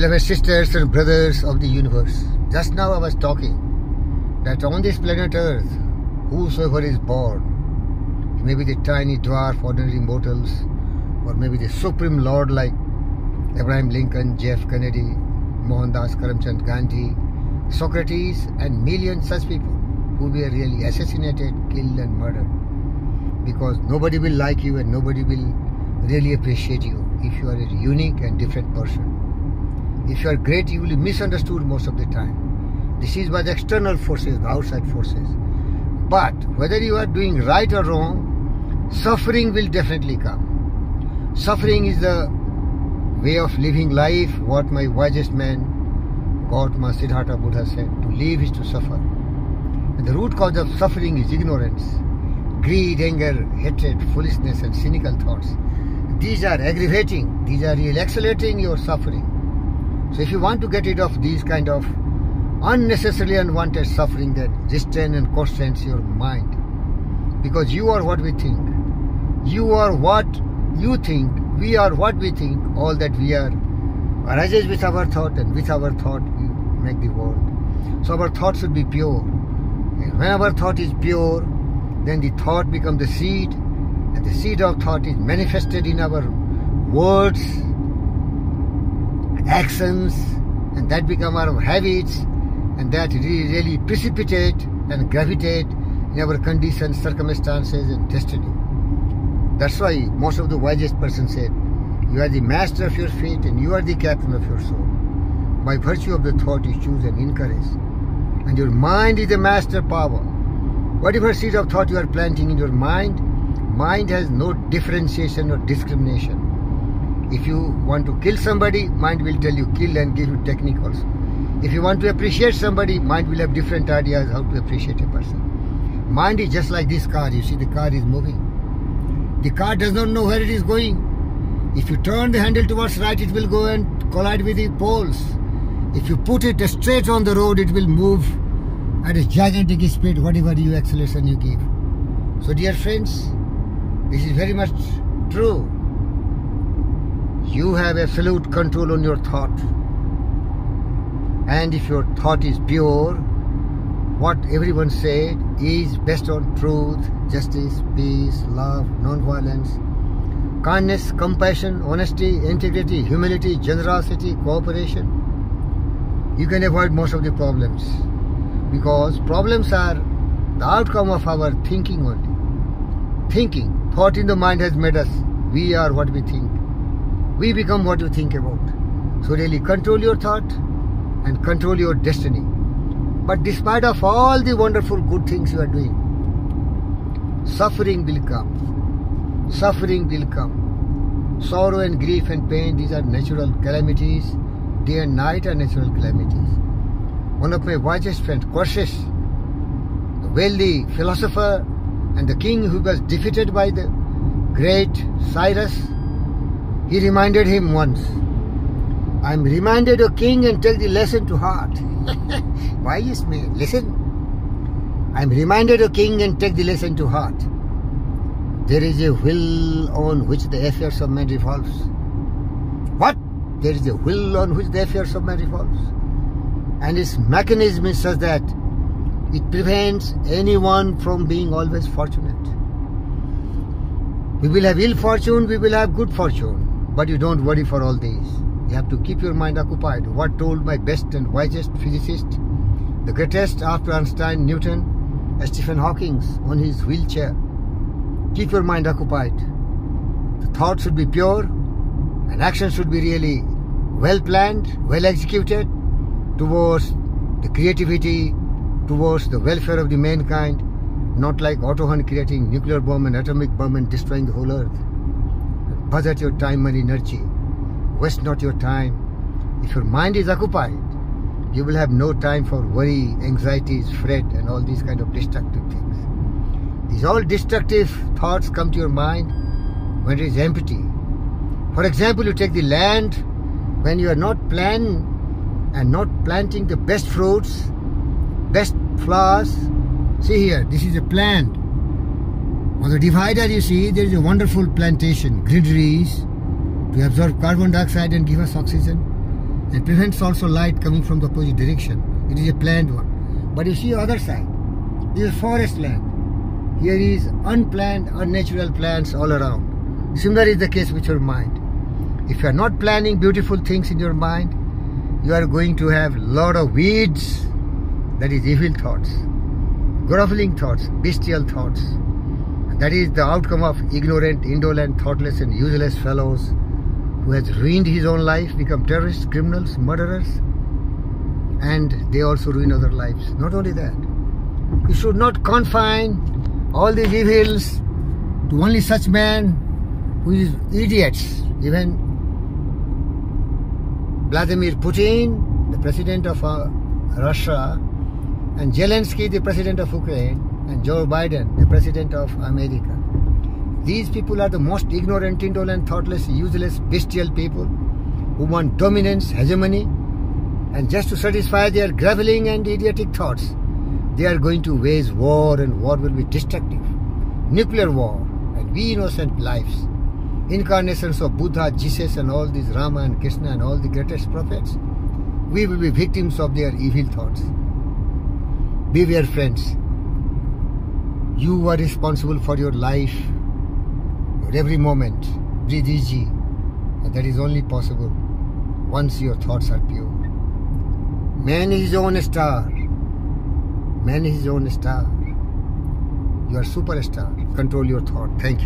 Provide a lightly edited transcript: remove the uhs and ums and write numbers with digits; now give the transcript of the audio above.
Beloved sisters and brothers of the universe, just now I was talking that on this planet Earth, whosoever is born, maybe the tiny dwarf, ordinary mortals, or maybe the supreme lord like Abraham Lincoln, J.F. Kennedy, Mohandas Karamchand Gandhi, Socrates, and millions such people who were really assassinated, killed and murdered. Because nobody will like you and nobody will really appreciate you if you are a unique and different person. If you are great, you will be misunderstood most of the time. This is by the external forces, the outside forces. But whether you are doing right or wrong, suffering will definitely come. Suffering is the way of living life, what my wisest man, Gautama Siddhartha Buddha said, to live is to suffer. And the root cause of suffering is ignorance, greed, anger, hatred, foolishness and cynical thoughts. These are aggravating, these are really accelerating your suffering. So if you want to get rid of these kind of unnecessarily unwanted suffering, then restrain and constrain your mind. Because you are what we think. You are what you think. We are what we think. All that we are arises with our thought, and with our thought we make the world. So our thought should be pure. And when our thought is pure, then the thought becomes the seed, and the seed of thought is manifested in our words, actions, and that become our habits, and that really precipitate and gravitate in our conditions, circumstances and destiny. That's why most of the wisest persons said, you are the master of your fate and you are the captain of your soul. By virtue of the thought you choose and encourage. And your mind is the master power. Whatever seed of thought you are planting in your mind, mind has no differentiation or discrimination. If you want to kill somebody, mind will tell you kill and give you technique also. If you want to appreciate somebody, mind will have different ideas how to appreciate a person. Mind is just like this car. You see, the car is moving. The car does not know where it is going. If you turn the handle towards right, it will go and collide with the poles. If you put it straight on the road, it will move at a gigantic speed, whatever you acceleration you give. So dear friends, this is very much true. You have absolute control on your thought. And if your thought is pure, what everyone said is based on truth, justice, peace, love, non-violence, kindness, compassion, honesty, integrity, humility, generosity, cooperation, you can avoid most of the problems. Because problems are the outcome of our thinking only. Thinking, thought in the mind has made us. We are what we think. We become what you think about. So really control your thought and control your destiny. But despite of all the wonderful good things you are doing, suffering will come. Suffering will come. Sorrow and grief and pain, these are natural calamities. Day and night are natural calamities. One of my wisest friends, Croesus, the wealthy philosopher and the king who was defeated by the great Cyrus, he reminded him once, I am reminded, O king, and take the lesson to heart. Why is me? Listen. I am reminded, O king, and take the lesson to heart. There is a will on which the affairs of man revolves. What? There is a will on which the affairs of man revolves. And its mechanism is such that it prevents anyone from being always fortunate. We will have ill fortune, we will have good fortune. But you don't worry for all these. You have to keep your mind occupied. What told my best and wisest physicist, the greatest after Einstein, Newton, Stephen Hawking on his wheelchair. Keep your mind occupied. The thought should be pure and action should be really well planned, well executed towards the creativity, towards the welfare of the mankind, not like Otto Hahn creating nuclear bomb and atomic bomb and destroying the whole earth. Budget your time and energy. Waste not your time. If your mind is occupied, you will have no time for worry, anxieties, fret and all these kind of destructive things. These all destructive thoughts come to your mind when it is empty. For example, you take the land when you are not planning and not planting the best fruits, best flowers. See here, this is a plant. On the divider you see there is a wonderful plantation, greeneries to absorb carbon dioxide and give us oxygen. and prevents also light coming from the opposite direction. It is a planned one. But you see the other side, this is forest land. Here is unplanned, unnatural plants all around. Similar is the case with your mind. If you are not planning beautiful things in your mind, you are going to have a lot of weeds, that is evil thoughts, groveling thoughts, bestial thoughts. And that is the outcome of ignorant, indolent, thoughtless and useless fellows who has ruined his own life, become terrorists, criminals, murderers, and they also ruin other lives. Not only that, you should not confine all these evils to only such men who is idiots. Even Vladimir Putin, the president of Russia, and Zelensky, the president of Ukraine, and Joe Biden, the president of America. These people are the most ignorant, indolent, thoughtless, useless, bestial people who want dominance, hegemony, and just to satisfy their groveling and idiotic thoughts, they are going to wage war, and war will be destructive. Nuclear war, and we innocent lives. Incarnations of Buddha, Jesus and all these Rama and Krishna and all the greatest prophets, we will be victims of their evil thoughts. Beware, friends. You are responsible for your life, your every moment. Breathe easy, and that is only possible once your thoughts are pure. Man is his own star. Man is his own star. You are superstar. Control your thought. Thank you.